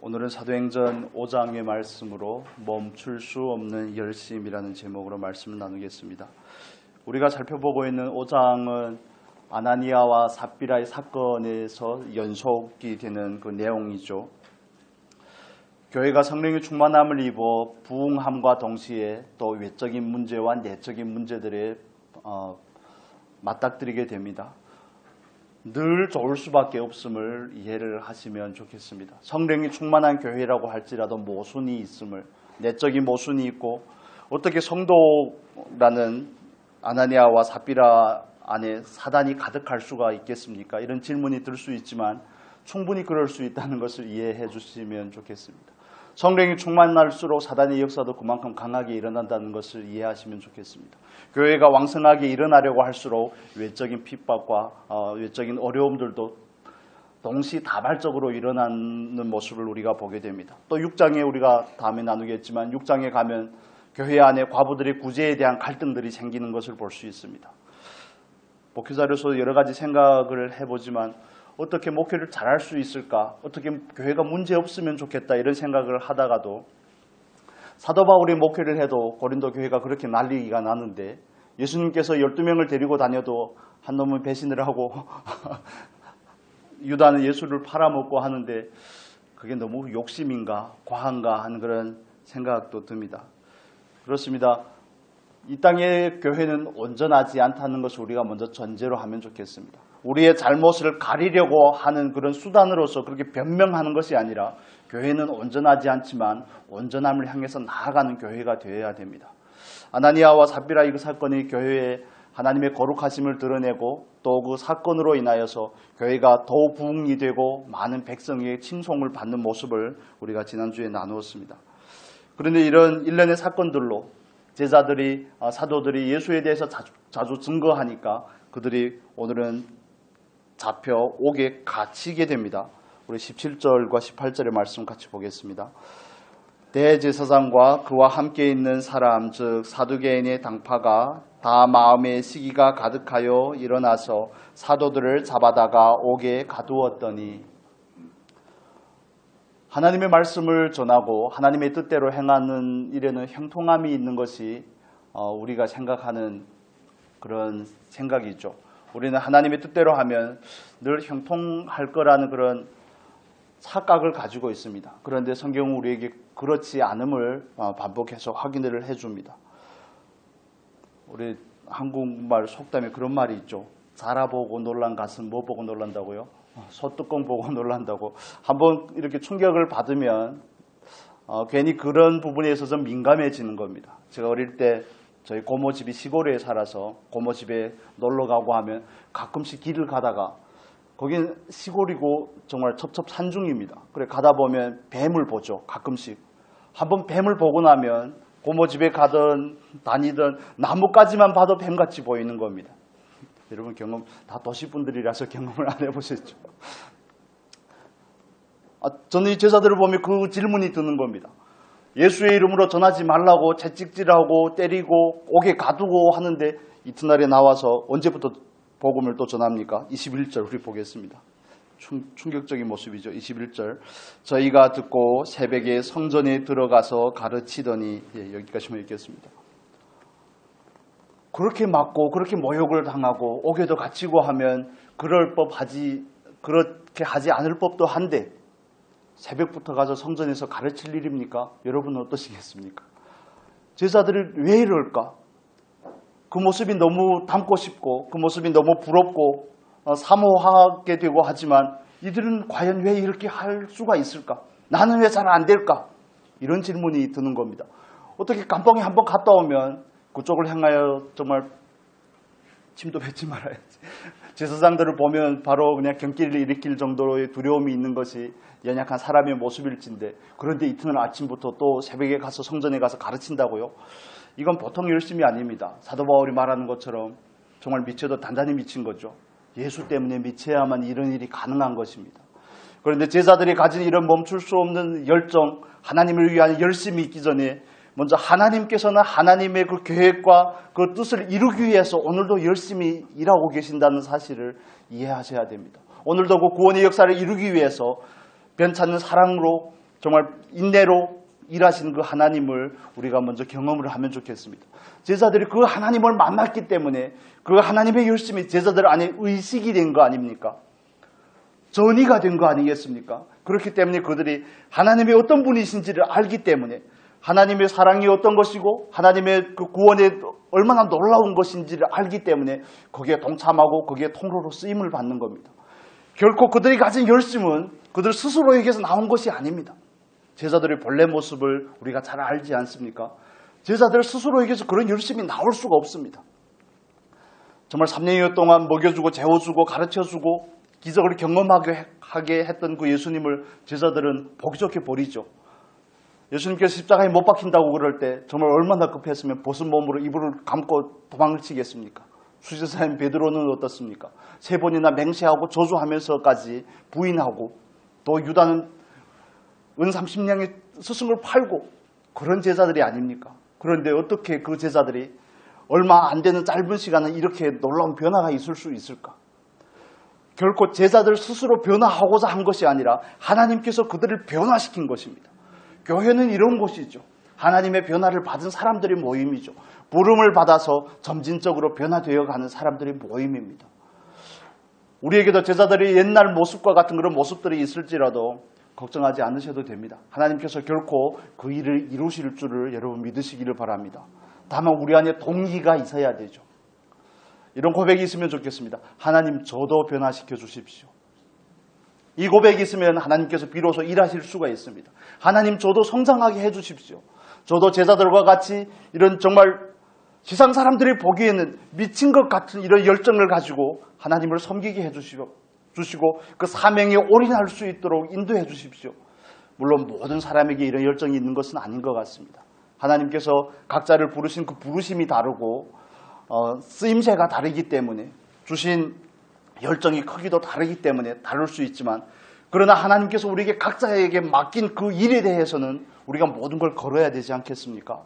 오늘은 사도행전 5장의 말씀으로 멈출 수 없는 열심이라는 제목으로 말씀을 나누겠습니다. 우리가 살펴보고 있는 5장은 아나니아와 삽비라의 사건에서 연속이 되는 그 내용이죠. 교회가 성령의 충만함을 입어 부흥함과 동시에 또 외적인 문제와 내적인 문제들에 맞닥뜨리게 됩니다. 늘 좋을 수밖에 없음을 이해를 하시면 좋겠습니다. 성령이 충만한 교회라고 할지라도 모순이 있음을, 내적인 모순이 있고, 어떻게 성도라는 아나니아와 삽비라 안에 사단이 가득할 수가 있겠습니까? 이런 질문이 들 수 있지만 충분히 그럴 수 있다는 것을 이해해 주시면 좋겠습니다. 성령이 충만할수록 사단의 역사도 그만큼 강하게 일어난다는 것을 이해하시면 좋겠습니다. 교회가 왕성하게 일어나려고 할수록 외적인 핍박과 외적인 어려움들도 동시다발적으로 일어나는 모습을 우리가 보게 됩니다. 또 6장에 우리가 다음에 나누겠지만 6장에 가면 교회 안에 과부들의 구제에 대한 갈등들이 생기는 것을 볼 수 있습니다. 목회자로서 여러 가지 생각을 해보지만 어떻게 목회를 잘할 수 있을까? 어떻게 교회가 문제 없으면 좋겠다 이런 생각을 하다가도 사도 바울이 목회를 해도 고린도 교회가 그렇게 난리가 나는데 예수님께서 12명을 데리고 다녀도 한 놈은 배신을 하고 유다는 예수를 팔아먹고 하는데 그게 너무 욕심인가 과한가 하는 그런 생각도 듭니다. 그렇습니다. 이 땅의 교회는 온전하지 않다는 것을 우리가 먼저 전제로 하면 좋겠습니다. 우리의 잘못을 가리려고 하는 그런 수단으로서 그렇게 변명하는 것이 아니라 교회는 온전하지 않지만 온전함을 향해서 나아가는 교회가 되어야 됩니다. 아나니아와 삽비라 이 사건이 교회에 하나님의 거룩하심을 드러내고 또 그 사건으로 인하여서 교회가 더 부흥이 되고 많은 백성의 칭송을 받는 모습을 우리가 지난주에 나누었습니다. 그런데 이런 일련의 사건들로 제자들이 사도들이 예수에 대해서 자주 증거하니까 그들이 오늘은 잡혀 옥에 갇히게 됩니다. 우리 17절과 18절의 말씀 같이 보겠습니다. 대제사장과 그와 함께 있는 사람 즉 사두개인의 당파가 다 마음의 시기가 가득하여 일어나서 사도들을 잡아다가 옥에 가두었더니 하나님의 말씀을 전하고 하나님의 뜻대로 행하는 일에는 형통함이 있는 것이 우리가 생각하는 그런 생각이죠. 우리는 하나님의 뜻대로 하면 늘 형통할 거라는 그런 착각을 가지고 있습니다. 그런데 성경은 우리에게 그렇지 않음을 반복해서 확인을 해줍니다. 우리 한국말 속담에 그런 말이 있죠. 자라보고 놀란 가슴 뭐 보고 놀란다고요? 소뚜껑 보고 놀란다고. 한번 이렇게 충격을 받으면 괜히 그런 부분에 있어서 민감해지는 겁니다. 제가 어릴 때 저희 고모 집이 시골에 살아서 고모 집에 놀러 가고 하면 가끔씩 길을 가다가 거긴 시골이고 정말 첩첩산중입니다. 그래 가다 보면 뱀을 보죠. 가끔씩. 한번 뱀을 보고 나면 고모 집에 가든 다니든 나뭇가지만 봐도 뱀같이 보이는 겁니다. 여러분 경험 다 도시분들이라서 경험을 안 해보셨죠? 저는 이 제자들을 보면 그 질문이 드는 겁니다. 예수의 이름으로 전하지 말라고 채찍질하고 때리고 옥에 가두고 하는데 이튿날에 나와서 언제부터 복음을 또 전합니까? 21절 우리 보겠습니다. 충격적인 모습이죠. 21절 저희가 듣고 새벽에 성전에 들어가서 가르치더니 여기까지만 읽겠습니다. 그렇게 맞고 그렇게 모욕을 당하고 옥에도 갇히고 하면 그렇게 하지 않을 법도 한데 새벽부터 가서 성전에서 가르칠 일입니까? 여러분은 어떠시겠습니까? 제자들이 왜 이럴까? 그 모습이 너무 닮고 싶고 그 모습이 너무 부럽고 사모하게 되고 하지만 이들은 과연 왜 이렇게 할 수가 있을까? 나는 왜 잘 안 될까? 이런 질문이 드는 겁니다. 어떻게 감방에 한번 갔다 오면 그쪽을 향하여 정말 침도 뱉지 말아야지. 제사장들을 보면 바로 그냥 경기를 일으킬 정도로의 두려움이 있는 것이 연약한 사람의 모습일진데 그런데 이튿날 아침부터 또 새벽에 가서 성전에 가서 가르친다고요? 이건 보통 열심이 아닙니다. 사도 바울이 말하는 것처럼 정말 미쳐도 단단히 미친 거죠. 예수 때문에 미쳐야만 이런 일이 가능한 것입니다. 그런데 제자들이 가진 이런 멈출 수 없는 열정, 하나님을 위한 열심이 있기 전에 먼저 하나님께서는 하나님의 그 계획과 그 뜻을 이루기 위해서 오늘도 열심히 일하고 계신다는 사실을 이해하셔야 됩니다. 오늘도 그 구원의 역사를 이루기 위해서 변찮는 사랑으로 정말 인내로 일하시는 그 하나님을 우리가 먼저 경험을 하면 좋겠습니다. 제자들이 그 하나님을 만났기 때문에 그 하나님의 열심이 제자들 안에 의식이 된 거 아닙니까? 전이가 된 거 아니겠습니까? 그렇기 때문에 그들이 하나님의 어떤 분이신지를 알기 때문에 하나님의 사랑이 어떤 것이고 하나님의 그 구원이 얼마나 놀라운 것인지를 알기 때문에 거기에 동참하고 거기에 통로로 쓰임을 받는 겁니다. 결코 그들이 가진 열심은 그들 스스로에게서 나온 것이 아닙니다. 제자들의 본래 모습을 우리가 잘 알지 않습니까? 제자들 스스로에게서 그런 열심이 나올 수가 없습니다. 정말 3년여 동안 먹여주고 재워주고 가르쳐주고 기적을 경험하게 했던 그 예수님을 제자들은 보기 좋게 버리죠. 예수님께서 십자가에 못 박힌다고 그럴 때 정말 얼마나 급했으면 벗은 몸으로 이불을 감고 도망을 치겠습니까? 수제사인 베드로는 어떻습니까? 3번이나 맹세하고 저주하면서까지 부인하고 또 유다는 은 30냥의 스승을 팔고 그런 제자들이 아닙니까? 그런데 어떻게 그 제자들이 얼마 안 되는 짧은 시간에 이렇게 놀라운 변화가 있을 수 있을까? 결코 제자들 스스로 변화하고자 한 것이 아니라 하나님께서 그들을 변화시킨 것입니다. 교회는 이런 곳이죠. 하나님의 변화를 받은 사람들의 모임이죠. 부름을 받아서 점진적으로 변화되어 가는 사람들의 모임입니다. 우리에게도 제자들이 옛날 모습과 같은 그런 모습들이 있을지라도 걱정하지 않으셔도 됩니다. 하나님께서 결코 그 일을 이루실 줄을 여러분 믿으시기를 바랍니다. 다만 우리 안에 동기가 있어야 되죠. 이런 고백이 있으면 좋겠습니다. 하나님, 저도 변화시켜 주십시오. 이 고백이 있으면 하나님께서 비로소 일하실 수가 있습니다. 하나님, 저도 성장하게 해 주십시오. 저도 제자들과 같이 이런 정말 세상 사람들이 보기에는 미친 것 같은 이런 열정을 가지고 하나님을 섬기게 해 주시고 그 사명에 올인할 수 있도록 인도해 주십시오. 물론 모든 사람에게 이런 열정이 있는 것은 아닌 것 같습니다. 하나님께서 각자를 부르신 그 부르심이 다르고 쓰임새가 다르기 때문에 주신 열정이 크기도 다르기 때문에 다를 수 있지만, 그러나 하나님께서 우리에게 각자에게 맡긴 그 일에 대해서는 우리가 모든 걸 걸어야 되지 않겠습니까?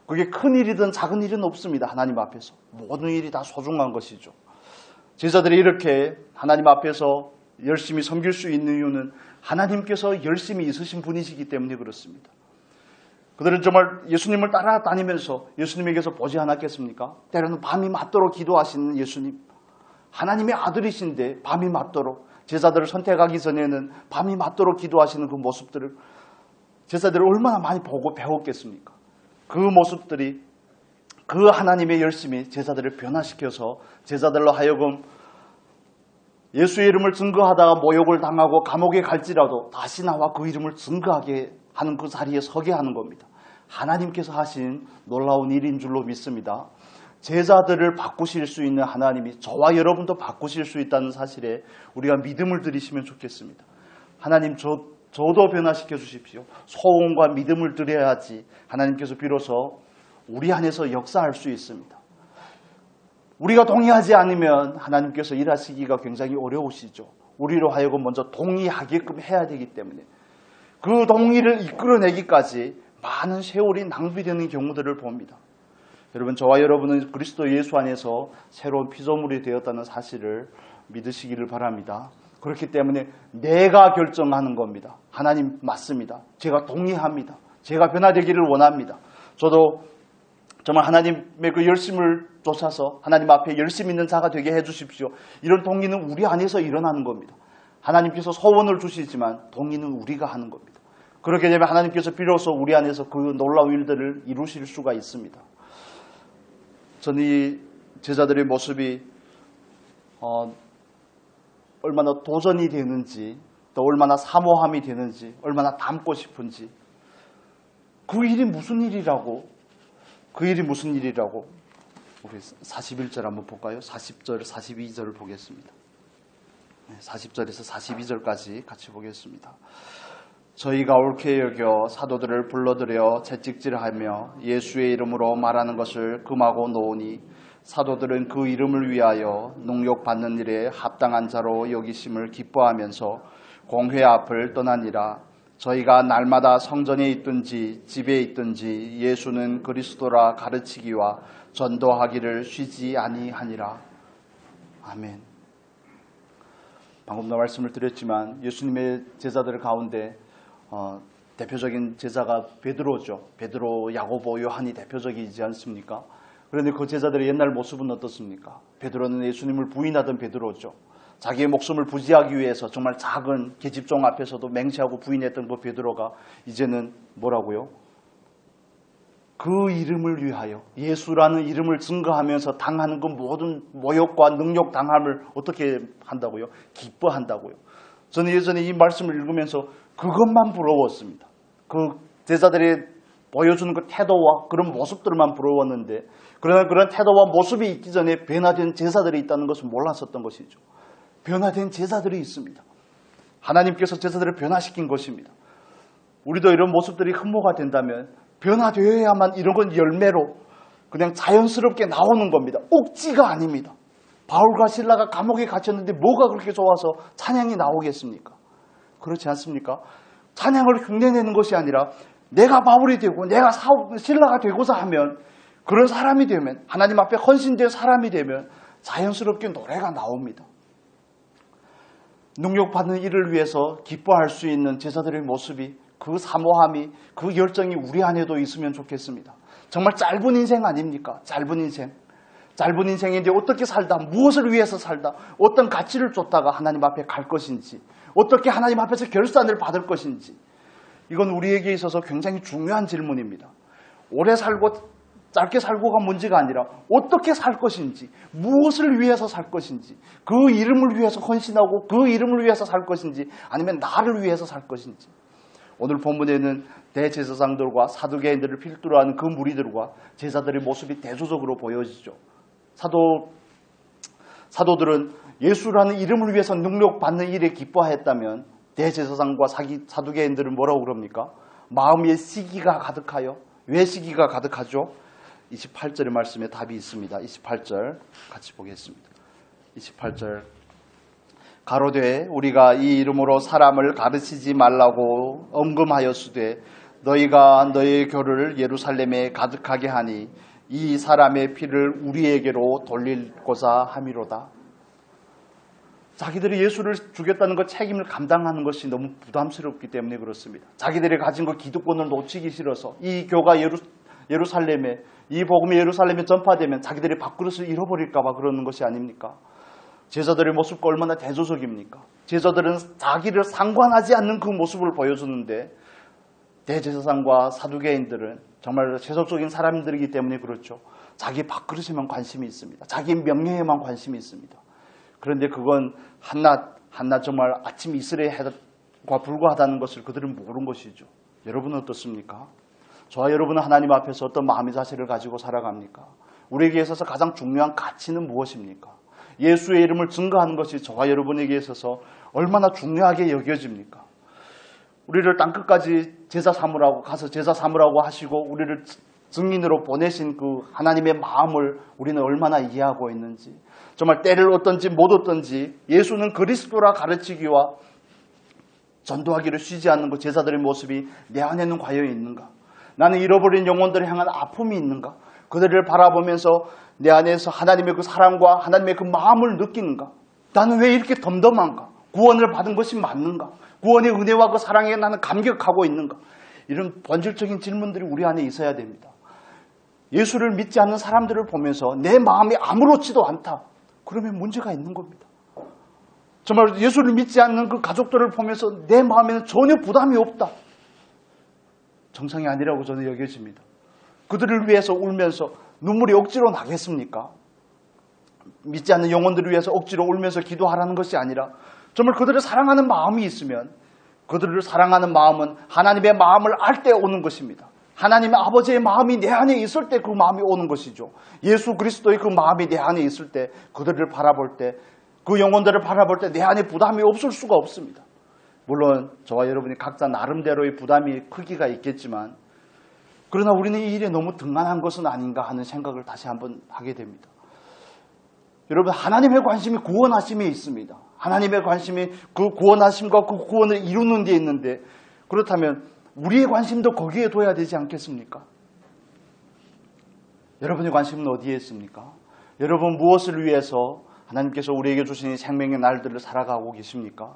그게 큰 일이든 작은 일은 없습니다. 하나님 앞에서 모든 일이 다 소중한 것이죠. 제자들이 이렇게 하나님 앞에서 열심히 섬길 수 있는 이유는 하나님께서 열심히 있으신 분이시기 때문에 그렇습니다. 그들은 정말 예수님을 따라다니면서 예수님에게서 보지 않았겠습니까? 때로는 밤이 맞도록 기도하시는 예수님, 하나님의 아들이신데 밤이 맞도록, 제자들을 선택하기 전에는 밤이 맞도록 기도하시는 그 모습들을 제자들이 얼마나 많이 보고 배웠겠습니까? 그 모습들이, 그 하나님의 열심이 제자들을 변화시켜서 제자들로 하여금 예수의 이름을 증거하다가 모욕을 당하고 감옥에 갈지라도 다시 나와 그 이름을 증거하게 하는 그 자리에 서게 하는 겁니다. 하나님께서 하신 놀라운 일인 줄로 믿습니다. 제자들을 바꾸실 수 있는 하나님이 저와 여러분도 바꾸실 수 있다는 사실에 우리가 믿음을 드리시면 좋겠습니다. 하나님, 저도 변화시켜 주십시오. 소원과 믿음을 드려야지 하나님께서 비로소 우리 안에서 역사할 수 있습니다. 우리가 동의하지 않으면 하나님께서 일하시기가 굉장히 어려우시죠. 우리로 하여금 먼저 동의하게끔 해야 되기 때문에 그 동의를 이끌어내기까지 많은 세월이 낭비되는 경우들을 봅니다. 여러분, 저와 여러분은 그리스도 예수 안에서 새로운 피조물이 되었다는 사실을 믿으시기를 바랍니다. 그렇기 때문에 내가 결정하는 겁니다. 하나님, 맞습니다. 제가 동의합니다. 제가 변화되기를 원합니다. 저도 정말 하나님의 그 열심을 쫓아서 하나님 앞에 열심 있는 자가 되게 해주십시오. 이런 동의는 우리 안에서 일어나는 겁니다. 하나님께서 소원을 주시지만 동의는 우리가 하는 겁니다. 그렇게 되면 하나님께서 비로소 우리 안에서 그 놀라운 일들을 이루실 수가 있습니다. 저는 이 제자들의 모습이 얼마나 도전이 되는지, 또 얼마나 사모함이 되는지, 얼마나 닮고 싶은지, 그 일이 무슨 일이라고 우리 41절 한번 볼까요? 40절, 42절을 보겠습니다. 40절에서 42절까지 같이 보겠습니다. 저희가 옳게 여겨 사도들을 불러들여 채찍질하며 예수의 이름으로 말하는 것을 금하고 놓으니 사도들은 그 이름을 위하여 능욕받는 일에 합당한 자로 여기심을 기뻐하면서 공회 앞을 떠나니라. 저희가 날마다 성전에 있든지 집에 있든지 예수는 그리스도라 가르치기와 전도하기를 쉬지 아니하니라. 아멘. 방금도 말씀을 드렸지만 예수님의 제자들 가운데 대표적인 제자가 베드로죠. 베드로, 야고보, 요한이 대표적이지 않습니까? 그런데 그 제자들의 옛날 모습은 어떻습니까? 베드로는 예수님을 부인하던 베드로죠. 자기의 목숨을 부지하기 위해서 정말 작은 계집종 앞에서도 맹세하고 부인했던 그 베드로가 이제는 뭐라고요? 그 이름을 위하여 예수라는 이름을 증거하면서 당하는 그 모든 모욕과 능욕 당함을 어떻게 한다고요? 기뻐한다고요. 저는 예전에 이 말씀을 읽으면서 그것만 부러웠습니다. 그 제자들이 보여주는 그 태도와 그런 모습들만 부러웠는데, 그러나 그런 태도와 모습이 있기 전에 변화된 제자들이 있다는 것을 몰랐었던 것이죠. 변화된 제자들이 있습니다. 하나님께서 제자들을 변화시킨 것입니다. 우리도 이런 모습들이 흠모가 된다면 변화되어야만 이런 건 열매로 그냥 자연스럽게 나오는 겁니다. 억지가 아닙니다. 바울과 실라가 감옥에 갇혔는데 뭐가 그렇게 좋아서 찬양이 나오겠습니까? 그렇지 않습니까? 찬양을 흉내내는 것이 아니라 내가 바울이 되고 내가 실라가 되고자 하면, 그런 사람이 되면, 하나님 앞에 헌신된 사람이 되면 자연스럽게 노래가 나옵니다. 능욕받는 일을 위해서 기뻐할 수 있는 제자들의 모습이, 그 사모함이, 그 열정이 우리 안에도 있으면 좋겠습니다. 정말 짧은 인생 아닙니까? 짧은 인생. 짧은 인생인데 어떻게 살다, 무엇을 위해서 살다, 어떤 가치를 쫓다가 하나님 앞에 갈 것인지, 어떻게 하나님 앞에서 결산을 받을 것인지, 이건 우리에게 있어서 굉장히 중요한 질문입니다. 오래 살고 짧게 살고가 문제가 아니라 어떻게 살 것인지, 무엇을 위해서 살 것인지, 그 이름을 위해서 헌신하고 그 이름을 위해서 살 것인지, 아니면 나를 위해서 살 것인지. 오늘 본문에는 대제사장들과 사두개인들을 필두로 하는 그 무리들과 제자들의 모습이 대조적으로 보여지죠. 사도들은 예수라는 이름을 위해서 능력받는 일에 기뻐했다면, 대제사장과 사두개인들은 뭐라고 그럽니까? 마음에 시기가 가득하여. 왜 시기가 가득하죠? 28절의 말씀에 답이 있습니다. 28절 같이 보겠습니다. 28절 가로되 우리가 이 이름으로 사람을 가르치지 말라고 엄금하였으되 너희가 너희의 교를 예루살렘에 가득하게 하니 이 사람의 피를 우리에게로 돌리고자 함이로다. 자기들이 예수를 죽였다는 것 책임을 감당하는 것이 너무 부담스럽기 때문에 그렇습니다. 자기들이 가진 그 기득권을 놓치기 싫어서 이 교가 예루살렘에, 이 복음이 예루살렘에 전파되면 자기들이 밥그릇을 잃어버릴까 봐 그러는 것이 아닙니까? 제자들의 모습과 얼마나 대조적입니까? 제자들은 자기를 상관하지 않는 그 모습을 보여주는데, 대제사장과 사두개인들은 정말 세속적인 사람들이기 때문에 그렇죠. 자기 밥그릇에만 관심이 있습니다. 자기 명예에만 관심이 있습니다. 그런데 그건 한낮 정말 아침 이슬의 해과 불과하다는 것을 그들은 모르는 것이죠. 여러분은 어떻습니까? 저와 여러분은 하나님 앞에서 어떤 마음의 자세를 가지고 살아갑니까? 우리에게 있어서 가장 중요한 가치는 무엇입니까? 예수의 이름을 증거하는 것이 저와 여러분에게 있어서 얼마나 중요하게 여겨집니까? 우리를 땅끝까지 제자 삼으라고 가서 제자 삼으라고 하시고 우리를 증인으로 보내신 그 하나님의 마음을 우리는 얼마나 이해하고 있는지, 정말 때를 얻든지 못 얻든지 예수는 그리스도라 가르치기와 전도하기를 쉬지 않는 그 제자들의 모습이 내 안에는 과연 있는가? 나는 잃어버린 영혼들을 향한 아픔이 있는가? 그들을 바라보면서 내 안에서 하나님의 그 사랑과 하나님의 그 마음을 느끼는가? 나는 왜 이렇게 덤덤한가? 구원을 받은 것이 맞는가? 구원의 은혜와 그 사랑에 나는 감격하고 있는가? 이런 본질적인 질문들이 우리 안에 있어야 됩니다. 예수를 믿지 않는 사람들을 보면서 내 마음이 아무렇지도 않다. 그러면 문제가 있는 겁니다. 정말 예수를 믿지 않는 그 가족들을 보면서 내 마음에는 전혀 부담이 없다. 정상이 아니라고 저는 여겨집니다. 그들을 위해서 울면서 눈물이 억지로 나겠습니까? 믿지 않는 영혼들을 위해서 억지로 울면서 기도하라는 것이 아니라 정말 그들을 사랑하는 마음이 있으면, 그들을 사랑하는 마음은 하나님의 마음을 알 때 오는 것입니다. 하나님의 아버지의 마음이 내 안에 있을 때 그 마음이 오는 것이죠. 예수 그리스도의 그 마음이 내 안에 있을 때, 그들을 바라볼 때, 그 영혼들을 바라볼 때 내 안에 부담이 없을 수가 없습니다. 물론 저와 여러분이 각자 나름대로의 부담이 크기가 있겠지만, 그러나 우리는 이 일에 너무 등한한 것은 아닌가 하는 생각을 다시 한번 하게 됩니다. 여러분, 하나님의 관심이 구원하심에 있습니다. 하나님의 관심이 그 구원하심과 그 구원을 이루는 데 있는데, 그렇다면 우리의 관심도 거기에 둬야 되지 않겠습니까? 여러분의 관심은 어디에 있습니까? 여러분 무엇을 위해서 하나님께서 우리에게 주신 생명의 날들을 살아가고 계십니까?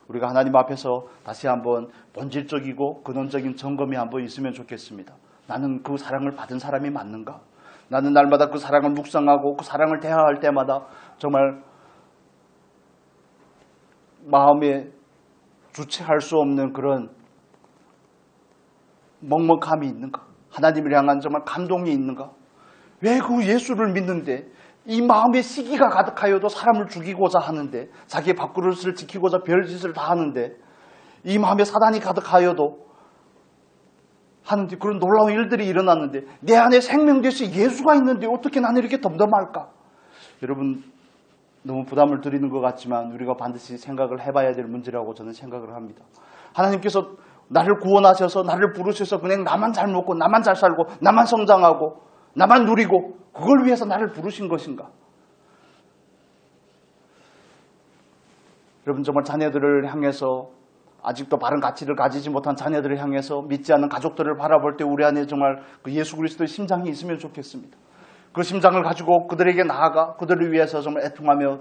우리가 하나님 앞에서 다시 한번 본질적이고 근원적인 점검이 한번 있으면 좋겠습니다. 나는 그 사랑을 받은 사람이 맞는가? 나는 날마다 그 사랑을 묵상하고 그 사랑을 대화할 때마다 정말 마음에 주체할 수 없는 그런 먹먹함이 있는가? 하나님을 향한 정말 감동이 있는가? 왜 그 예수를 믿는데 이 마음에 시기가 가득하여도 사람을 죽이고자 하는데, 자기의 밥그릇을 지키고자 별짓을 다 하는데, 이 마음에 사단이 가득하여도 하는데 그런 놀라운 일들이 일어났는데, 내 안에 생명 대신 예수가 있는데 어떻게 나는 이렇게 덤덤할까? 여러분, 너무 부담을 드리는 것 같지만 우리가 반드시 생각을 해봐야 될 문제라고 저는 생각을 합니다. 하나님께서 나를 구원하셔서 나를 부르셔서 그냥 나만 잘 먹고 나만 잘 살고 나만 성장하고 나만 누리고 그걸 위해서 나를 부르신 것인가? 여러분, 정말 자녀들을 향해서, 아직도 바른 가치를 가지지 못한 자녀들을 향해서, 믿지 않는 가족들을 바라볼 때 우리 안에 정말 그 예수 그리스도의 심장이 있으면 좋겠습니다. 그 심장을 가지고 그들에게 나아가 그들을 위해서 정말 애통하며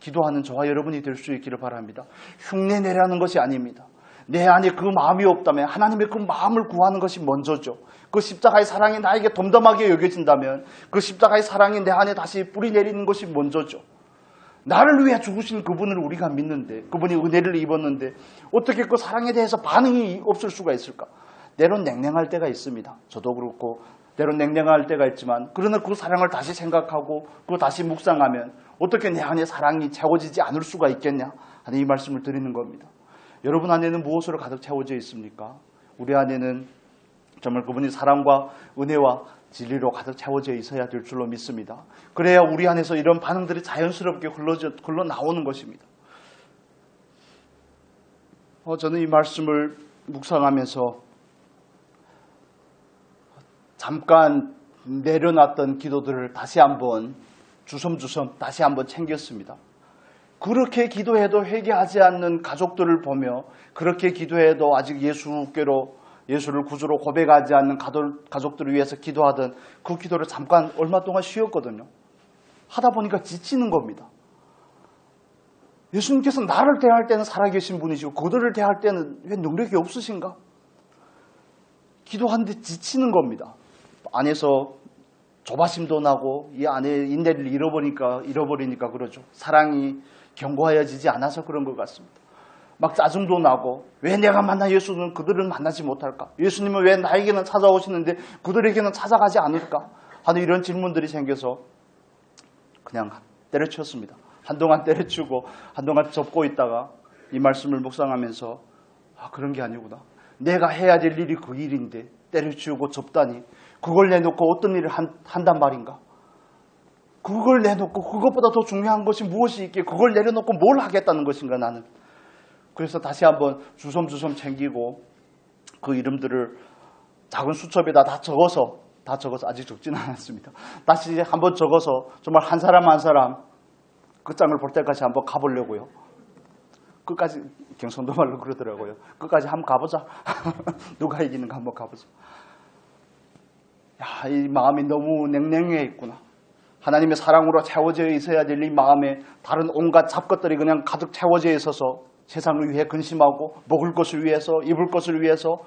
기도하는 저와 여러분이 될 수 있기를 바랍니다. 흉내 내라는 것이 아닙니다. 내 안에 그 마음이 없다면 하나님의 그 마음을 구하는 것이 먼저죠. 그 십자가의 사랑이 나에게 덤덤하게 여겨진다면 그 십자가의 사랑이 내 안에 다시 뿌리 내리는 것이 먼저죠. 나를 위해 죽으신 그분을 우리가 믿는데, 그분이 은혜를 입었는데 어떻게 그 사랑에 대해서 반응이 없을 수가 있을까? 때론 냉랭할 때가 있습니다. 저도 그렇고 때론 냉랭할 때가 있지만, 그러나 그 사랑을 다시 생각하고 그 다시 묵상하면 어떻게 내 안에 사랑이 채워지지 않을 수가 있겠냐 하는 이 말씀을 드리는 겁니다. 여러분 안에는 무엇으로 가득 채워져 있습니까? 우리 안에는 정말 그분이 사랑과 은혜와 진리로 가득 채워져 있어야 될 줄로 믿습니다. 그래야 우리 안에서 이런 반응들이 자연스럽게 흘러나오는 것입니다. 저는 이 말씀을 묵상하면서 잠깐 내려놨던 기도들을 다시 한번 주섬주섬 다시 한번 챙겼습니다. 그렇게 기도해도 회개하지 않는 가족들을 보며, 그렇게 기도해도 아직 예수를 구주로 고백하지 않는 가족들을 위해서 기도하던 그 기도를 잠깐 얼마 동안 쉬었거든요. 하다 보니까 지치는 겁니다. 예수님께서 나를 대할 때는 살아계신 분이시고 그들을 대할 때는 왜 능력이 없으신가? 기도하는데 지치는 겁니다. 안에서 조바심도 나고 이 안에 인내를 잃어버리니까 그러죠. 사랑이 견고해지지 않아서 그런 것 같습니다. 막 짜증도 나고, 왜 내가 만난 예수는 그들은 만나지 못할까? 예수님은 왜 나에게는 찾아오시는데 그들에게는 찾아가지 않을까? 하는 이런 질문들이 생겨서 그냥 때려치웠습니다. 한동안 때려치우고 한동안 접고 있다가 이 말씀을 묵상하면서 그런 게 아니구나. 내가 해야 될 일이 그 일인데 때려치우고 접다니, 그걸 내놓고 어떤 일을 한단 말인가? 그걸 내놓고 그것보다 더 중요한 것이 무엇이 있기에 그걸 내려놓고 뭘 하겠다는 것인가 나는. 그래서 다시 한번 주섬주섬 챙기고 그 이름들을 작은 수첩에다 다 적어서 아직 적지는 않았습니다. 다시 한번 적어서 정말 한 사람 한 사람 끝장을 볼 때까지 한번 가보려고요. 끝까지, 경상도 말로 그러더라고요. 끝까지 한번 가보자. 누가 이기는가 한번 가보자. 야, 이 마음이 너무 냉랭해 있구나. 하나님의 사랑으로 채워져 있어야 될 이 마음에 다른 온갖 잡것들이 그냥 가득 채워져 있어서 세상을 위해 근심하고 먹을 것을 위해서, 입을 것을 위해서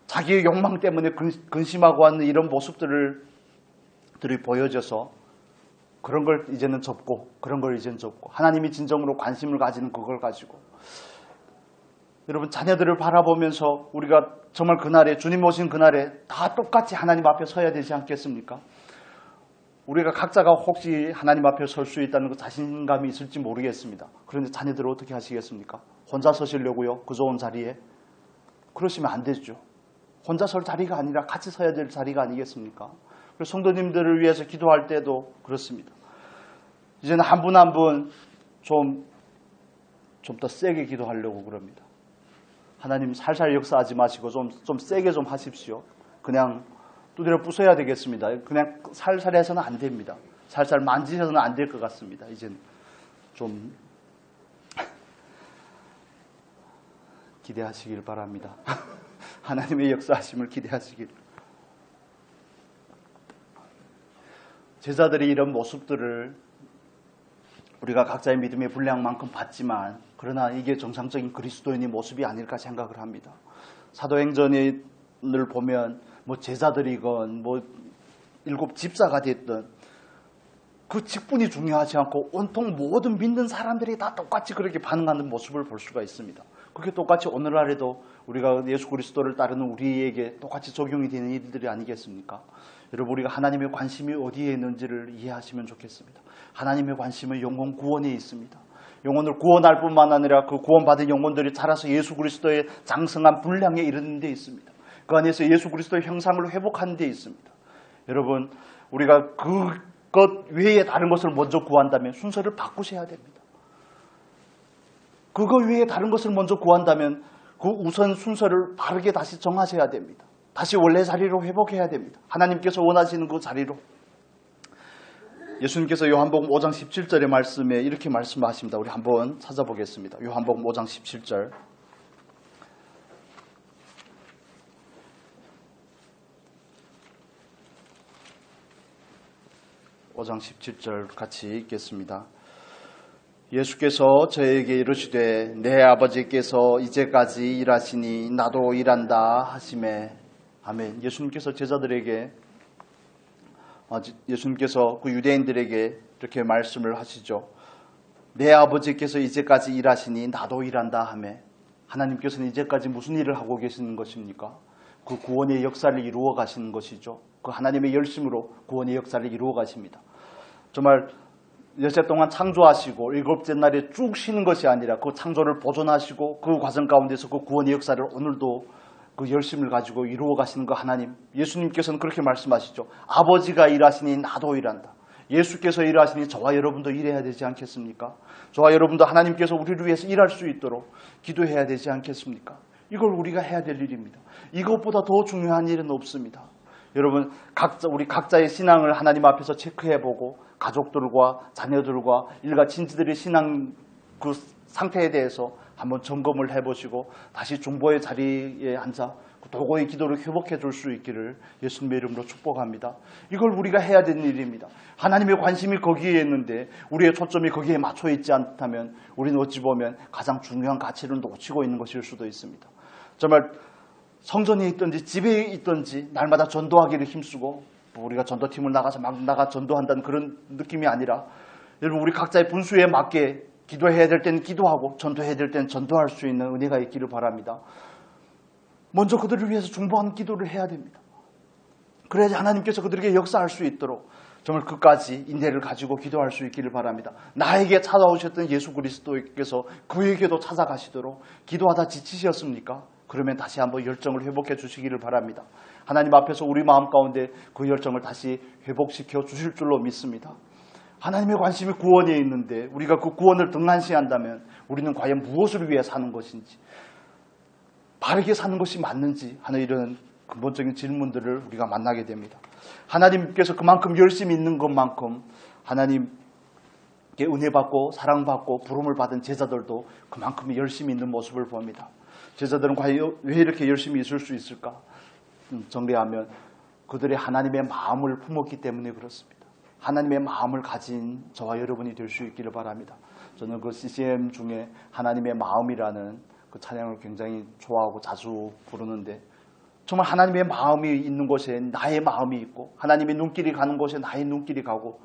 자기의 욕망 때문에 근심하고 하는 이런 모습들이 보여져서 그런 걸 이제는 접고, 그런 걸 이제는 접고, 하나님이 진정으로 관심을 가지는 그걸 가지고, 여러분 자녀들을 바라보면서 우리가 정말 그날에, 주님 오신 그날에 다 똑같이 하나님 앞에 서야 되지 않겠습니까? 우리가 각자가 혹시 하나님 앞에 설 수 있다는 그 자신감이 있을지 모르겠습니다. 그런데 자녀들을 어떻게 하시겠습니까? 혼자 서시려고요? 그 좋은 자리에? 그러시면 안 되죠. 혼자 설 자리가 아니라 같이 서야 될 자리가 아니겠습니까? 그래서 성도님들을 위해서 기도할 때도 그렇습니다. 이제는 한 분 한 분 좀 더 세게 기도하려고 그럽니다. 하나님 살살 역사하지 마시고 좀 세게 좀 하십시오. 그냥 두드려 부숴야 되겠습니다. 그냥 살살 해서는 안 됩니다. 살살 만지셔서는 안 될 것 같습니다. 이제는 좀 기대하시길 바랍니다. 하나님의 역사하심을 기대하시길. 제자들이 이런 모습들을 우리가 각자의 믿음의 분량만큼 봤지만 그러나 이게 정상적인 그리스도인의 모습이 아닐까 생각을 합니다. 사도행전을 보면 뭐 제자들이건 뭐 일곱 집사가 됐든 그 직분이 중요하지 않고 온통 모든 믿는 사람들이 다 똑같이 그렇게 반응하는 모습을 볼 수가 있습니다. 그게 똑같이 오늘날에도 우리가 예수 그리스도를 따르는 우리에게 똑같이 적용이 되는 일들이 아니겠습니까? 여러분, 우리가 하나님의 관심이 어디에 있는지를 이해하시면 좋겠습니다. 하나님의 관심은 영혼 구원에 있습니다. 영혼을 구원할 뿐만 아니라 그 구원받은 영혼들이 자라서 예수 그리스도의 장성한 분량에 이르는 데 있습니다. 그 안에서 예수 그리스도의 형상을 회복하는 데 있습니다. 여러분, 우리가 그것 외에 다른 것을 먼저 구한다면 순서를 바꾸셔야 됩니다. 그거 외에 다른 것을 먼저 구한다면 그 우선 순서를 바르게 다시 정하셔야 됩니다. 다시 원래 자리로 회복해야 됩니다. 하나님께서 원하시는 그 자리로. 예수님께서 요한복음 5장 17절의 말씀에 이렇게 말씀하십니다. 우리 한번 찾아보겠습니다. 요한복음 5장 17절. 5장 17절 같이 읽겠습니다. 예수께서 저에게 이르시되 내 아버지께서 이제까지 일하시니 나도 일한다 하시매. 아멘. 예수님께서 제자들에게, 예수님께서 그 유대인들에게 이렇게 말씀을 하시죠. 내 아버지께서 이제까지 일하시니 나도 일한다 하매. 하나님께서는 이제까지 무슨 일을 하고 계시는 것입니까? 그 구원의 역사를 이루어 가시는 것이죠. 그 하나님의 열심으로 구원의 역사를 이루어 가십니다. 정말 여태 동안 창조하시고 일곱째 날에 쭉 쉬는 것이 아니라 그 창조를 보존하시고 그 과정 가운데서 그 구원의 역사를 오늘도 그 열심을 가지고 이루어 가시는 그 하나님, 예수님께서는 그렇게 말씀하시죠. 아버지가 일하시니 나도 일한다. 예수께서 일하시니 저와 여러분도 일해야 되지 않겠습니까? 저와 여러분도 하나님께서 우리를 위해서 일할 수 있도록 기도해야 되지 않겠습니까? 이걸 우리가 해야 될 일입니다. 이것보다 더 중요한 일은 없습니다. 여러분, 우리 각자의 신앙을 하나님 앞에서 체크해보고 가족들과 자녀들과 일가 친지들의 신앙 그 상태에 대해서 한번 점검을 해보시고 다시 중보의 자리에 앉아 도고의 기도를 회복해 줄 수 있기를 예수님의 이름으로 축복합니다. 이걸 우리가 해야 되는 일입니다. 하나님의 관심이 거기에 있는데 우리의 초점이 거기에 맞춰 있지 않다면 우리는 어찌 보면 가장 중요한 가치를 놓치고 있는 것일 수도 있습니다. 정말 성전에 있든지 집에 있든지 날마다 전도하기를 힘쓰고 우리가 전도팀을 나가서 막 나가 전도한다는 그런 느낌이 아니라 여러분, 우리 각자의 분수에 맞게 기도해야 될 때는 기도하고 전도해야 될 때는 전도할 수 있는 은혜가 있기를 바랍니다. 먼저 그들을 위해서 중보하는 기도를 해야 됩니다. 그래야지 하나님께서 그들에게 역사할 수 있도록 정말 끝까지 인내를 가지고 기도할 수 있기를 바랍니다. 나에게 찾아오셨던 예수 그리스도께서 그에게도 찾아가시도록 기도하다 지치셨습니까? 그러면 다시 한번 열정을 회복해 주시기를 바랍니다. 하나님 앞에서 우리 마음 가운데 그 열정을 다시 회복시켜 주실 줄로 믿습니다. 하나님의 관심이 구원에 있는데 우리가 그 구원을 등한시한다면 우리는 과연 무엇을 위해 사는 것인지, 바르게 사는 것이 맞는지 하는 이런 근본적인 질문들을 우리가 만나게 됩니다. 하나님께서 그만큼 열심히 있는 것만큼 하나님께 은혜 받고 사랑받고 부름을 받은 제자들도 그만큼 열심히 있는 모습을 봅니다. 제자들은 과연 왜 이렇게 열심히 있을 수 있을까? 정리하면 그들의 하나님의 마음을 품었기 때문에 그렇습니다. 하나님의 마음을 가진 저와 여러분이 될 수 있기를 바랍니다. 저는 그 CCM 중에 하나님의 마음이라는 그 찬양을 굉장히 좋아하고 자주 부르는데 정말 하나님의 마음이 있는 곳에 나의 마음이 있고 하나님의 눈길이 가는 곳에 나의 눈길이 가고